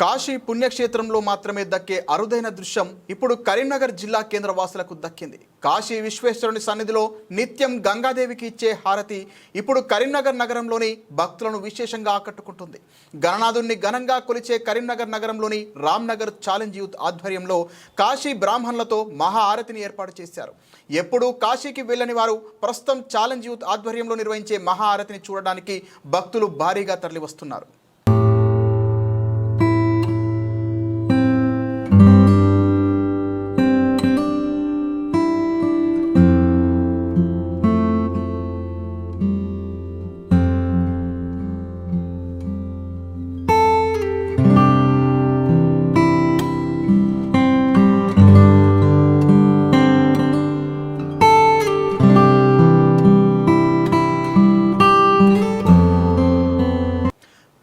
కాశీ పుణ్యక్షేత్రంలో మాత్రమే దక్కే అరుదైన దృశ్యం ఇప్పుడు కరీంనగర్ జిల్లా కేంద్ర వాసులకు దక్కింది. కాశీ విశ్వేశ్వరుని సన్నిధిలో నిత్యం గంగాదేవికి ఇచ్చే హారతి ఇప్పుడు కరీంనగర్ నగరంలోని భక్తులను విశేషంగా ఆకట్టుకుంటుంది. గణనాథుణ్ణి ఘనంగా కొలిచే కరీంనగర్ నగరంలోని రామ్నగర్ ఛాలెంజ్ యూత్ ఆధ్వర్యంలో కాశీ బ్రాహ్మణులతో మహా హారతిని ఏర్పాటు చేశారు. ఎప్పుడూ కాశీకి వెళ్ళని వారు ప్రస్తుతం ఛాలెంజ్ యూత్ ఆధ్వర్యంలో నిర్వహించే మహా హారతిని చూడడానికి భక్తులు భారీగా తరలివస్తున్నారు.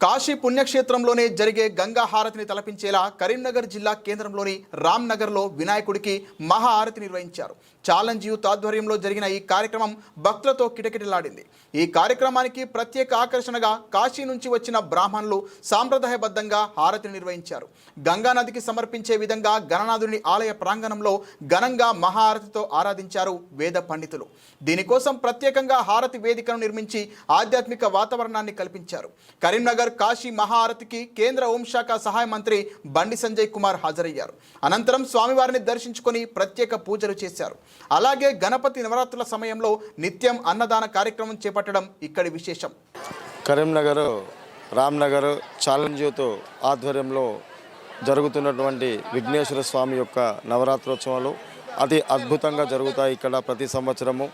కాశీ పుణ్యక్షేత్రంలోనే జరిగే గంగా హారతిని తలపించేలా కరీంనగర్ జిల్లా కేంద్రంలోని రామ్నగర్లో వినాయకుడికి మహా హారతి నిర్వహించారు. ఛాలెంజ్ యూత్ ఆధ్వర్యంలో జరిగిన ఈ కార్యక్రమం భక్తులతో కిటకిటలాడింది. ఈ కార్యక్రమానికి ప్రత్యేక ఆకర్షణగా కాశీ నుంచి వచ్చిన బ్రాహ్మణులు సాంప్రదాయబద్ధంగా హారతిని నిర్వహించారు. గంగా నదికి సమర్పించే విధంగా గణనాథుని ఆలయ ప్రాంగణంలో ఘనంగా మహాహారతితో ఆరాధించారు వేద పండితులు. దీనికోసం ప్రత్యేకంగా హారతి వేదికను నిర్మించి ఆధ్యాత్మిక వాతావరణాన్ని కల్పించారు. కరీంనగర్ కాశీ మహాహారతికి కేంద్ర హోంశాఖ సహాయ మంత్రి బండి సంజయ్ కుమార్ హాజరయ్యారు. అనంతరం స్వామివారిని దర్శించుకొని ప్రత్యేక పూజలు చేశారు. అలాగే గణపతి నవరాత్రుల సమయంలో నిత్యం అన్నదాన కార్యక్రమం చేపట్టడం ఇక్కడి విశేషం. కరీంనగర్ రామ్నగర్ ఛాలెంజ్ యూత్ ఆధ్వర్యంలో జరుగుతున్నటువంటి విఘ్నేశ్వర స్వామి యొక్క నవరాత్రోత్సవాలు అతి అద్భుతంగా జరుగుతాయి. ఇక్కడ ప్రతి సంవత్సరము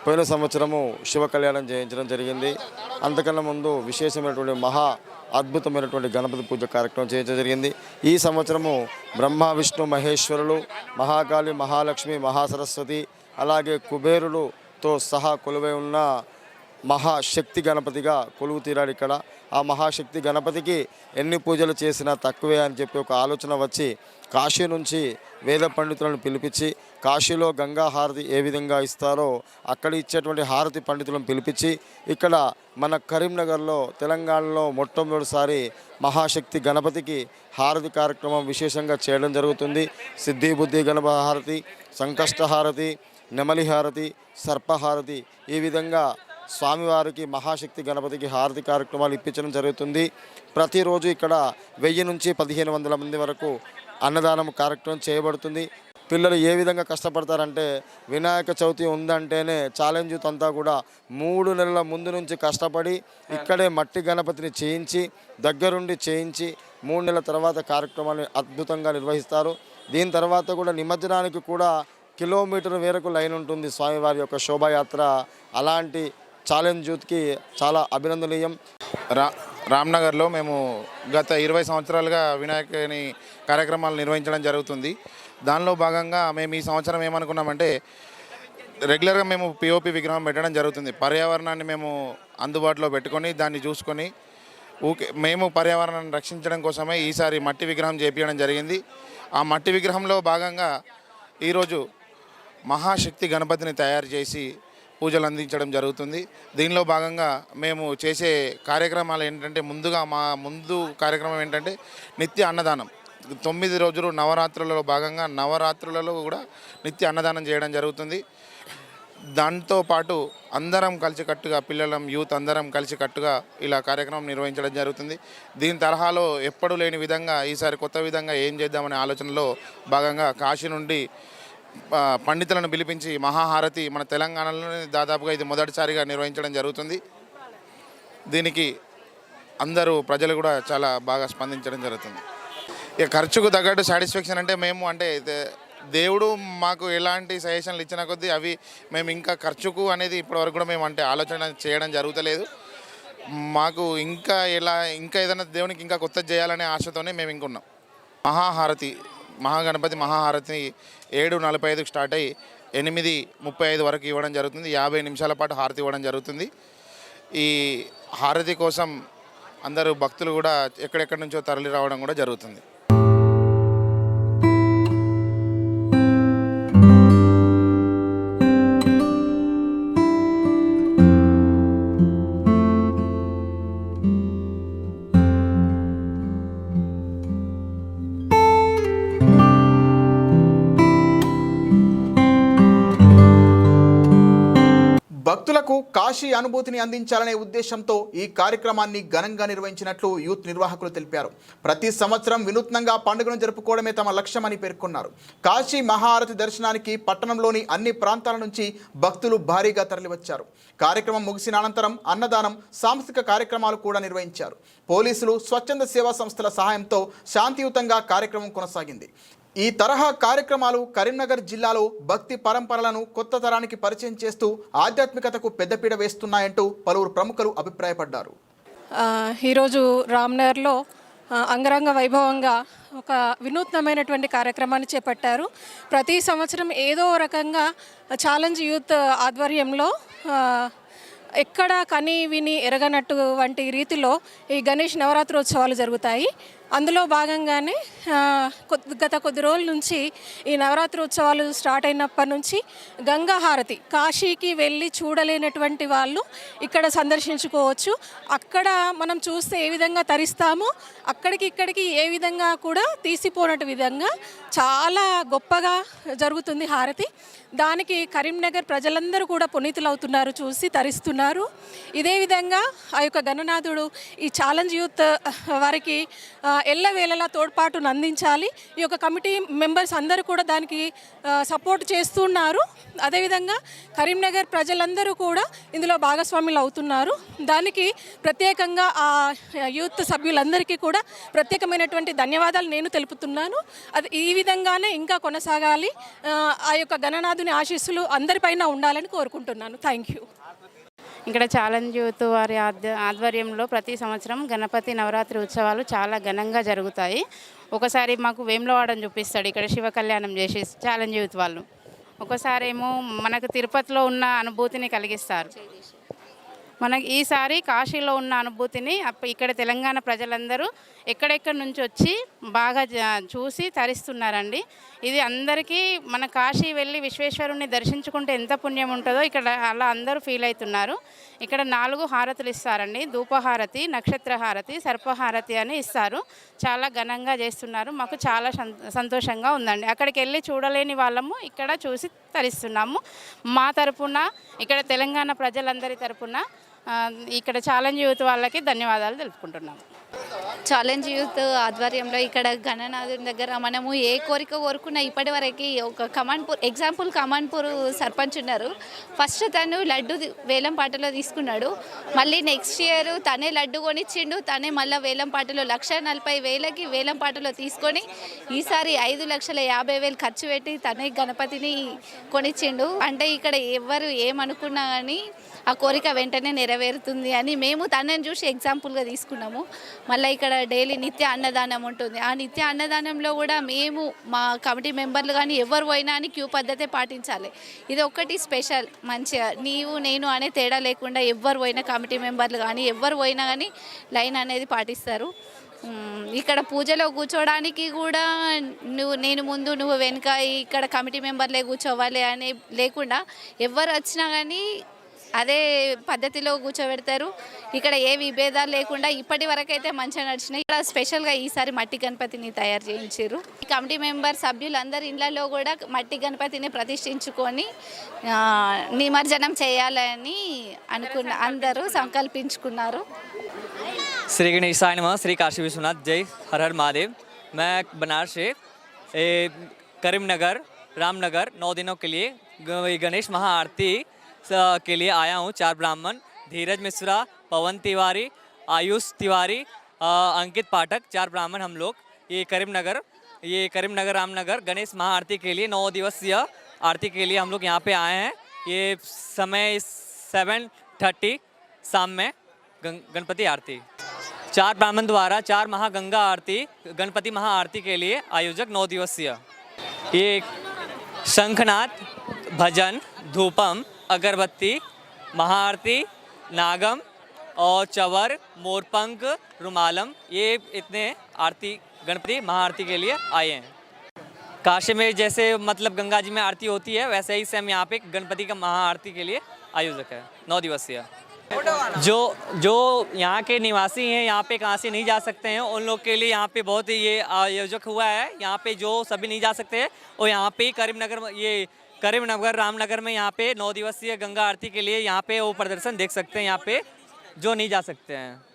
పోయిన సంవత్సరము శివ కళ్యాణం చేయించడం జరిగింది. అంతకన్నా ముందు విశేషమైనటువంటి మహా అద్భుతమైనటువంటి గణపతి పూజ కార్యక్రమం చేయించడం జరిగింది. ఈ సంవత్సరము బ్రహ్మ విష్ణు మహేశ్వరులు, మహాకాళి, మహాలక్ష్మి, మహాసరస్వతి, అలాగే కుబేరులతో సహా కొలువై ఉన్న మహాశక్తి గణపతిగా కొలువు తీరాడు. ఇక్కడ ఆ మహాశక్తి గణపతికి ఎన్ని పూజలు చేసినా తక్కువే అని చెప్పి ఒక ఆలోచన వచ్చి కాశీ నుంచి వేద పండితులను పిలిపించి కాశీలో గంగా హారతి ఏ విధంగా ఇస్తారో అక్కడ ఇచ్చేటువంటి హారతి పండితులను పిలిపించి ఇక్కడ మన కరీంనగర్లో తెలంగాణలో మొట్టమొదటిసారి మహాశక్తి గణపతికి హారతి కార్యక్రమం విశేషంగా చేయడం జరుగుతుంది. సిద్ధి బుద్ధి గణపతి హారతి, సంకష్ట హారతి, నెమలి హారతి, సర్పహారతి, ఈ విధంగా స్వామివారికి మహాశక్తి గణపతికి హారతి కార్యక్రమాలు ఇప్పించడం జరుగుతుంది. ప్రతిరోజు ఇక్కడ 1000 నుంచి 1500 మంది వరకు అన్నదానం కార్యక్రమం చేయబడుతుంది. పిల్లలు ఏ విధంగా కష్టపడతారంటే వినాయక చవితి ఉందంటేనే ఛాలెంజ్ యూత్ అంతా కూడా 3 నెలల ముందు నుంచి కష్టపడి ఇక్కడే మట్టి గణపతిని చేయించి దగ్గరుండి చేయించి 3 నెలల తర్వాత కార్యక్రమాన్ని అద్భుతంగా నిర్వహిస్తారు. దీని తర్వాత కూడా నిమజ్జనానికి కూడా కిలోమీటర్ మేరకు లైన్ ఉంటుంది స్వామివారి యొక్క శోభాయాత్ర. అలాంటి ఛాలెంజ్ యూత్కి చాలా అభినందనీయం. రామ్నగర్లో మేము గత 20 సంవత్సరాలుగా వినాయకుని కార్యక్రమాలు నిర్వహించడం జరుగుతుంది. దానిలో భాగంగా మేము ఈ సంవత్సరం ఏమనుకున్నామంటే రెగ్యులర్గా మేము పిఓపి విగ్రహం పెట్టడం జరుగుతుంది. పర్యావరణాన్ని మేము అందుబాటులో పెట్టుకొని దాన్ని చూసుకొని మేము పర్యావరణాన్ని రక్షించడం కోసమే ఈసారి మట్టి విగ్రహం చేపించడం జరిగింది. ఆ మట్టి విగ్రహంలో భాగంగా ఈరోజు మహాశక్తి గణపతిని తయారు చేసి పూజలు అందించడం జరుగుతుంది. దీనిలో భాగంగా మేము చేసే కార్యక్రమాలు ఏంటంటే ముందు కార్యక్రమం ఏంటంటే నిత్య అన్నదానం. 9 రోజులు నవరాత్రులలో భాగంగా నవరాత్రులలో కూడా నిత్య అన్నదానం చేయడం జరుగుతుంది. దాంతోపాటు అందరం కలిసికట్టుగా పిల్లలం యూత్ అందరం కలిసికట్టుగా ఇలా కార్యక్రమం నిర్వహించడం జరుగుతుంది. దీని తరహాలో ఎప్పుడూ లేని విధంగా ఈసారి కొత్త విధంగా ఏం చేద్దామనే ఆలోచనలో భాగంగా కాశీ నుండి పండితులను పిలిపించి మహాహారతి మన తెలంగాణలోనే దాదాపుగా ఇది మొదటిసారిగా నిర్వహించడం జరుగుతుంది. దీనికి అందరూ ప్రజలు కూడా చాలా బాగా స్పందించడం జరుగుతుంది. ఇక ఖర్చుకు తగ్గట్టు సాటిస్ఫాక్షన్ అంటే మేము దేవుడు మాకు ఎలాంటి సజెషన్లు ఇచ్చిన కొద్దీ అవి మేము ఇంకా ఖర్చుకు అనేది ఇప్పటివరకు కూడా మేము ఆలోచన చేయడం జరుగుతలేదు. మాకు ఇంకా ఏదైనా దేవునికి ఇంకా కొత్త చేయాలనే ఆశతోనే మేము ఇంకున్నాం. మహాహారతి మహాగణపతి మహాహారతి 7:45కి స్టార్ట్ అయ్యి 8:35 వరకు ఇవ్వడం జరుగుతుంది. 50 నిమిషాల పాటు హారతి ఇవ్వడం జరుగుతుంది. ఈ హారతి కోసం అందరూ భక్తులు కూడా ఎక్కడెక్కడి నుంచో తరలి రావడం కూడా జరుగుతుంది. భక్తులకు కాశీ అనుభూతిని అందించాలనే ఉద్దేశంతో ఈ కార్యక్రమాన్ని ఘనంగా నిర్వహించినట్లు యూత్ నిర్వాహకులు తెలిపారు. ప్రతి సంవత్సరం వినూత్నంగా పండుగను జరుపుకోవడమే తమ లక్ష్యమని పేర్కొన్నారు. కాశీ మహాఆరతి దర్శనానికి పట్టణంలోని అన్ని ప్రాంతాల నుంచి భక్తులు భారీగా తరలివచ్చారు. కార్యక్రమం ముగిసిన అనంతరం అన్నదానం, సాంస్కృతిక కార్యక్రమాలు కూడా నిర్వహించారు. పోలీసులు, స్వచ్ఛంద సేవా సంస్థల సహాయంతో శాంతియుతంగా కార్యక్రమం కొనసాగింది. ఈ తరహా కార్యక్రమాలు కరీంనగర్ జిల్లాలో భక్తి పరంపరలను కొత్త తరానికి పరిచయం చేస్తూ ఆధ్యాత్మికతకు పెద్దపీట వేస్తున్నాయంటూ పలువురు ప్రముఖులు అభిప్రాయపడ్డారు. ఈరోజు రామ్నగర్లో అంగరంగ వైభవంగా ఒక వినూత్నమైనటువంటి కార్యక్రమాన్ని చేపట్టారు. ప్రతి సంవత్సరం ఏదో రకంగా ఛాలెంజ్ యూత్ ఆధ్వర్యంలో ఎక్కడ కని విని ఎరగనట్టు వంటి రీతిలో ఈ గణేష్ నవరాత్రోత్సవాలు జరుగుతాయి. అందులో భాగంగానే గత కొద్ది రోజుల నుంచి ఈ నవరాత్రోత్సవాలు స్టార్ట్ అయినప్పటి నుంచి గంగా హారతి కాశీకి వెళ్ళి చూడలేనటువంటి వాళ్ళు ఇక్కడ సందర్శించుకోవచ్చు. అక్కడ మనం చూస్తే ఏ విధంగా తరిస్తామో ఇక్కడికి ఏ విధంగా కూడా తీసిపోనట్టు విధంగా చాలా గొప్పగా జరుగుతుంది హారతి. దానికి కరీంనగర్ ప్రజలందరూ కూడా పునీతులవుతున్నారు, చూసి తరిస్తున్నారు. ఇదే విధంగా ఆ యొక్క గణనాథుడు ఈ ఛాలెంజ్ యూత్ వారికి ఎల్లవేళలా తోడ్పాటును అందించాలి. ఈ యొక్క కమిటీ మెంబర్స్ అందరూ కూడా దానికి సపోర్ట్ చేస్తున్నారు. అదేవిధంగా కరీంనగర్ ప్రజలందరూ కూడా ఇందులో భాగస్వాములు అవుతున్నారు. దానికి ప్రత్యేకంగా ఆ యూత్ సభ్యులందరికీ కూడా ప్రత్యేకమైనటువంటి ధన్యవాదాలు నేను తెలుపుతున్నాను. అది ఈ విధంగానే ఇంకా కొనసాగాలి. ఆ యొక్క గణనాథుని ఆశీస్సులు అందరిపైన ఉండాలని కోరుకుంటున్నాను. Thank you. ఇక్కడ ఛాలెంజ్ యూత్ వారి ఆధ్వర్యంలో ప్రతి సంవత్సరం గణపతి నవరాత్రి ఉత్సవాలు చాలా ఘనంగా జరుగుతాయి. ఒకసారి మాకు వేములవాడని చూపిస్తాడు ఇక్కడ శివ కళ్యాణం చేసి ఛాలెంజ్ యూత్ వాళ్ళు. ఒకసారి ఏమో మనకు తిరుపతిలో ఉన్న అనుభూతిని కలిగిస్తారు. మనకి ఈసారి కాశీలో ఉన్న అనుభూతిని ఇక్కడ తెలంగాణ ప్రజలందరూ ఎక్కడెక్కడి నుంచి వచ్చి బాగా చూసి తరిస్తున్నారండి. ఇది అందరికీ మన కాశీ వెళ్ళి విశ్వేశ్వరుని దర్శించుకుంటే ఎంత పుణ్యం ఉంటుందో ఇక్కడ అలా అందరూ ఫీల్ అవుతున్నారు. ఇక్కడ 4 హారతులు ఇస్తారండి. ధూపహారతి, నక్షత్రహారతి, సర్పహారతి అని ఇస్తారు. చాలా ఘనంగా చేస్తున్నారు. మాకు చాలా సంతోషంగా ఉందండి. అక్కడికి వెళ్ళి చూడలేని వాళ్ళము ఇక్కడ చూసి తరిస్తున్నాము. మా తరపున ఇక్కడ తెలంగాణ ప్రజలందరి తరపున ఇక్కడ ఛాలెంజ్ యూత్ వాళ్ళకి ధన్యవాదాలు తెలుపుకుంటున్నాము. ఛాలెంజ్ యూత్ ఆధ్వర్యంలో ఇక్కడ గణనాథుని దగ్గర మనము ఏ కోరిక కోరుకున్నా ఇప్పటి వరకు ఒక కమాన్పూర్ సర్పంచ్ ఉన్నారు. ఫస్ట్ తను లడ్డు వేలం పాటలో తీసుకున్నాడు. మళ్ళీ నెక్స్ట్ ఇయర్ తనే లడ్డు కొనిచ్చిండు. తనే మళ్ళీ వేలం పాటలో 1,40,000కి వేలం పాటలో తీసుకొని ఈసారి 5,50,000 ఖర్చు పెట్టి తనే గణపతిని కొనిచ్చిండు. అంటే ఇక్కడ ఎవరు ఏమనుకున్నా కానీ ఆ కోరిక వెంటనే నెరవేరుతుంది అని మేము తనని చూసి ఎగ్జాంపుల్గా తీసుకున్నాము. మళ్ళీ ఇక్కడ డైలీ నిత్య అన్నదానం ఉంటుంది. ఆ నిత్య అన్నదానంలో కూడా మేము మా కమిటీ మెంబర్లు కానీ ఎవరు పోయినా అని క్యూ పద్ధతే పాటించాలి. ఇది ఒకటి స్పెషల్. మంచిగా నీవు నేను అనే తేడా లేకుండా ఎవరు పోయినా కమిటీ మెంబర్లు కానీ ఎవరు పోయినా కానీ లైన్ అనేది పాటిస్తారు. ఇక్కడ పూజలో కూర్చోడానికి కూడా నేను ముందు నువ్వు వెనుక ఇక్కడ కమిటీ మెంబర్లే కూర్చోవాలి అని లేకుండా ఎవరు వచ్చినా కానీ అదే పద్ధతిలో కూర్చోబెడతారు. ఇక్కడ ఏ విభేదాలు లేకుండా ఇప్పటి వరకు అయితే మంచిగా నడిచినాయి. ఇక్కడ స్పెషల్గా ఈసారి మట్టి గణపతిని తయారు చేయించారు. కమిటీ మెంబర్ సభ్యులందరి ఇళ్లలో కూడా మట్టి గణపతిని ప్రతిష్ఠించుకొని నిమజ్జనం చేయాలని అందరూ సంకల్పించుకున్నారు. श्री गणेशाय नमः। श्री काशी विश्वनाथ जय हर हर महादेव। मैं बनारस से करीमनगर रामनगर 9 दिनों के लिए गणेश महाआरती के लिए आया हूँ। 4 ब्राह्मण धीरज मिश्रा, पवन तिवारी, आयुष तिवारी, अंकित पाठक, 4 ब्राह्मण हम लोग ये करीमनगर रामनगर गणेश महाआरती के लिए 9 दिवसीय आरती के लिए हम लोग यहाँ पे आए हैं। ये समय 7:30 शाम में गणपति आरती 4 ब्राह्मण द्वारा 4 महागंगा आरती गणपति महाआरती के लिए आयोजक 9 दिवसीय ये शंखनाद, भजन, धूपम, अगरबत्ती, महाआरती, नागम और चवर, मोरपंख, रुमालम, ये इतने आरती गणपति महाआरती के लिए आए हैं। काशी में जैसे मतलब गंगा जी में आरती होती है वैसे ही सेम यहाँ पे गणपति का महाआरती के लिए आयोजक है 9 दिवसीय। जो यहाँ के निवासी हैं यहाँ पे कहाँ से नहीं जा सकते हैं उन लोग के लिए यहाँ पे बहुत ये आयोजक हुआ है। यहाँ पे जो सभी नहीं जा सकते हैं और यहाँ पे करीमनगर ये करीमनगर रामनगर में यहाँ पे 9 दिवसीय गंगा आरती के लिए यहाँ पे वो प्रदर्शन देख सकते हैं, यहाँ पे जो नहीं जा सकते हैं।